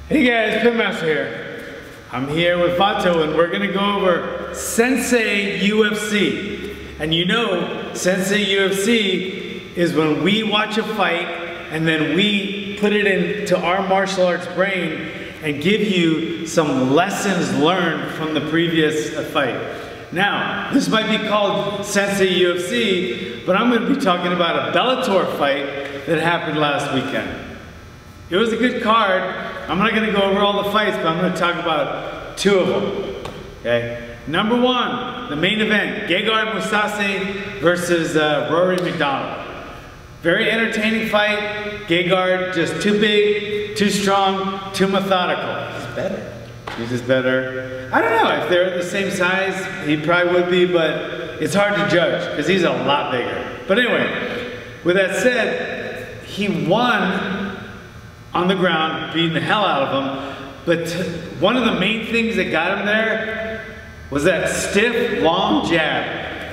Hey guys, Pitmaster here. I'm here with Vato and we're gonna go over Sensei UFC. And you know, Sensei UFC is when we watch a fight and then we put it into our martial arts brain and give you some lessons learned from the previous fight. Now, this might be called Sensei UFC, but I'm gonna be talking about a Bellator fight that happened last weekend. It was a good card. I'm not gonna go over all the fights, but I'm gonna talk about two of them, okay? Number one, the main event, Gegard Mousasi versus Rory McDonald. Very entertaining fight. Gegard just too big, too strong, too methodical. He's better. He's just better. I don't know, if they're the same size, he probably would be, but it's hard to judge because he's a lot bigger. But anyway, with that said, he won on the ground, beating the hell out of him. But one of the main things that got him there was that stiff, long jab.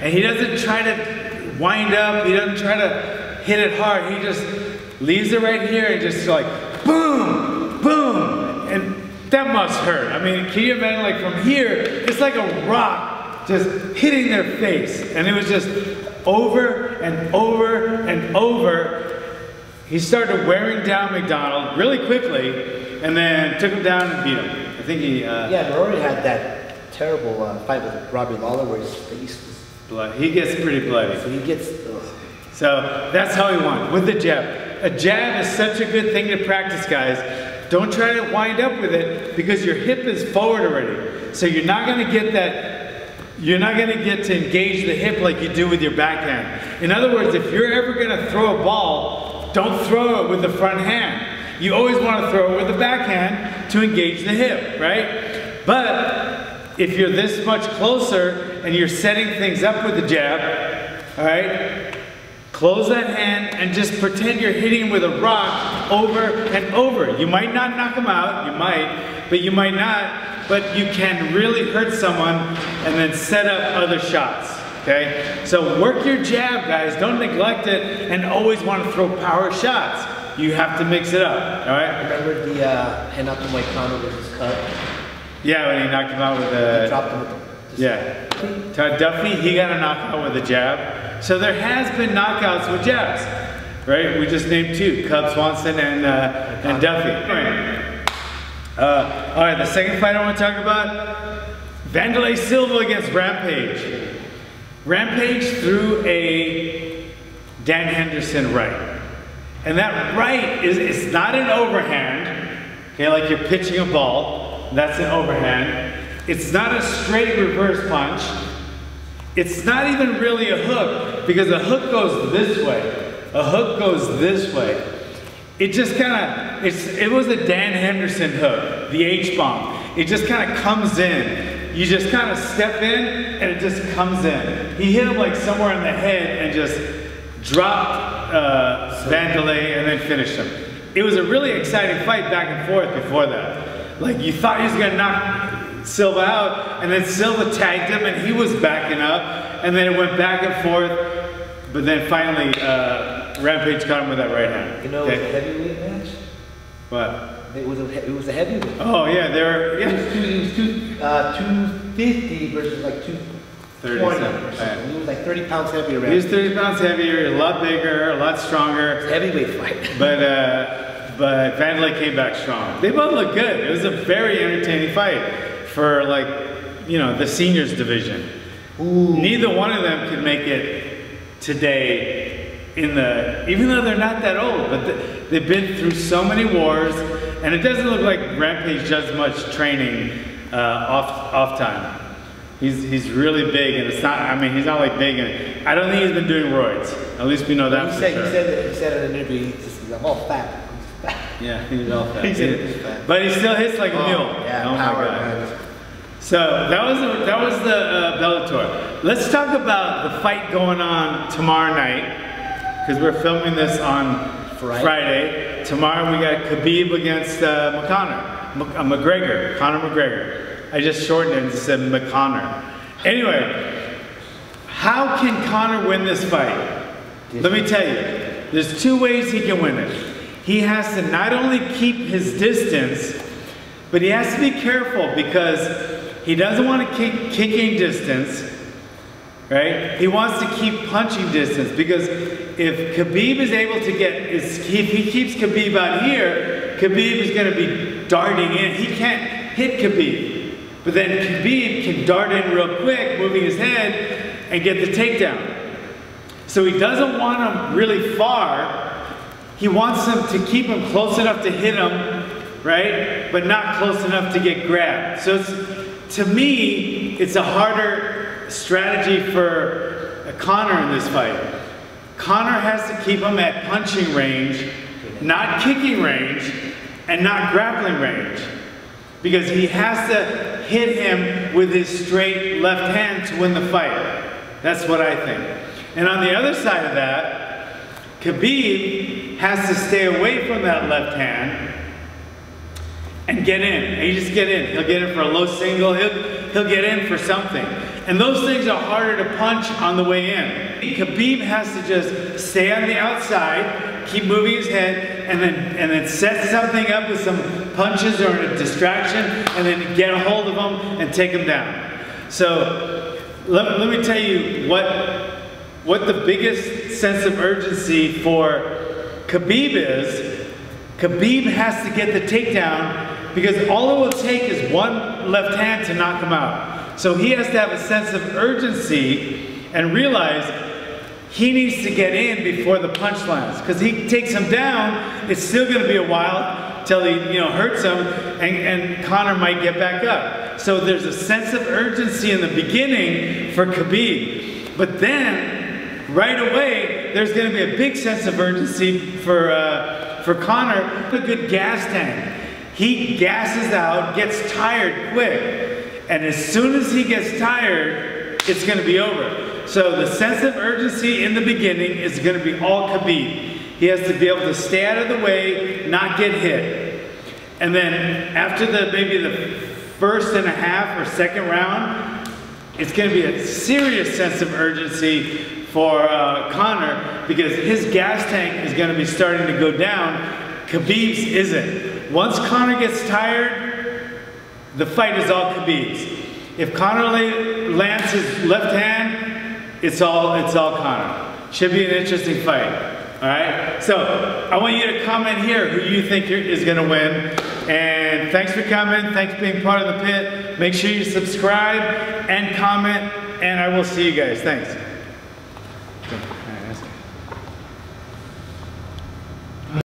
And he doesn't try to wind up, he doesn't try to hit it hard. He just leaves it right here and just like, boom, boom. And that must hurt. I mean, can you imagine, like from here, it's like a rock just hitting their face. And it was just over and over and over. He started wearing down McDonald really quickly, and then took him down and beat him. I think he... yeah, Rory had that terrible fight with Robbie Lawler where his face was... blood. He gets pretty bloody. So he gets... So that's how he won, with the jab. A jab is such a good thing to practice, guys. Don't try to wind up with it, because your hip is forward already. So you're not going to get that... You're not going to get to engage the hip like you do with your backhand. In other words, if you're ever going to throw a ball, don't throw it with the front hand. You always want to throw it with the backhand to engage the hip, right? But if you're this much closer and you're setting things up with the jab, all right, close that hand and just pretend you're hitting him with a rock over and over. You might not knock him out, you might, but you might not, but you can really hurt someone and then set up other shots. Okay, so work your jab, guys. Don't neglect it and always want to throw power shots. You have to mix it up, all right? Remember the hand up and white Conor with his cut? Yeah, when he knocked him out with the... He dropped him with the... Yeah. Todd Duffy, he got a knockout with a jab. So there has been knockouts with jabs, right? We just named two, Cub Swanson and Duffy. Anyway, all right, the second fight I want to talk about, Wanderlei Silva against Rampage. Rampage threw a Dan Henderson right. And that right is not an overhand, okay, like you're pitching a ball, that's an overhand. It's not a straight reverse punch. It's not even really a hook, because a hook goes this way. A hook goes this way. It just kind of, it was a Dan Henderson hook, the H-bomb. It just kind of comes in. You just kind of step in and it just comes in. He hit him like somewhere in the head and just dropped Wanderlei and then finished him. It was a really exciting fight back and forth before that. Like you thought he was gonna knock Silva out, and then Silva tagged him and he was backing up, and then it went back and forth, but then finally Rampage caught him with that right hand. You know, okay. It was a heavyweight match? What? It was a heavyweight. Oh yeah, It was 250 versus like 220. He was like 30 pounds heavier. He was 30 pounds heavier, a lot bigger, a lot stronger. It's a heavyweight fight. But Wanderlei came back strong. They both look good. It was a very entertaining fight for, like, you know, the seniors division. Ooh. Neither one of them could make it today even though they're not that old, but they've been through so many wars. And it doesn't look like Rampage does much training off time. He's really big, and it's not. I mean, he's not like big, and I don't think he's been doing roids. At least we know that for sure. He said in an interview, I'm all fat. Yeah, he's all fat. He said he's fat. But he still hits like a mule. Yeah, oh power, my God. Man. So that was the Bellator. Let's talk about the fight going on tomorrow night, because we're filming this on Friday. Tomorrow we got Khabib against McGregor, Conor McGregor. I just shortened it and said McConnor. Anyway, how can Conor win this fight? Let me tell you, there's two ways he can win it. He has to not only keep his distance, But he has to be careful because he doesn't want to keep kicking distance, right? He wants to keep punching distance because if Khabib is able to if he keeps Khabib out here, Khabib is going to be darting in. He can't hit Khabib, but then Khabib can dart in real quick, moving his head and get the takedown. So he doesn't want him really far. He wants him to keep him close enough to hit him, right? But not close enough to get grabbed. So to me, it's a harder strategy for Conor in this fight. Conor has to keep him at punching range, not kicking range, and not grappling range. Because he has to hit him with his straight left hand to win the fight. That's what I think. And on the other side of that, Khabib has to stay away from that left hand and get in. And you just get in. He'll get in for a low single. He'll get in for something. And those things are harder to punch on the way in. Khabib has to just stay on the outside, keep moving his head, and then set something up with some punches or a distraction, and then get a hold of him and take him down. So let me tell you what the biggest sense of urgency for Khabib is. Khabib has to get the takedown because all it will take is one left hand to knock him out. So he has to have a sense of urgency and realize he needs to get in before the punch lands. Because he takes him down, it's still going to be a while till he hurts him, and Conor might get back up. So there's a sense of urgency in the beginning for Khabib. But then, right away, there's going to be a big sense of urgency for Conor. A good gas tank. He gasses out, gets tired quick. And as soon as he gets tired, it's going to be over. So the sense of urgency in the beginning is going to be all Khabib. He has to be able to stay out of the way, not get hit. And then after maybe the first and a half or second round, it's going to be a serious sense of urgency for Conor because his gas tank is going to be starting to go down. Khabib's isn't. Once Conor gets tired, the fight is all Khabib's. If Conor lands his left hand, it's all Conor. Should be an interesting fight. All right. So I want you to comment here who you think is going to win. And thanks for coming. Thanks for being part of the pit. Make sure you subscribe and comment. And I will see you guys. Thanks.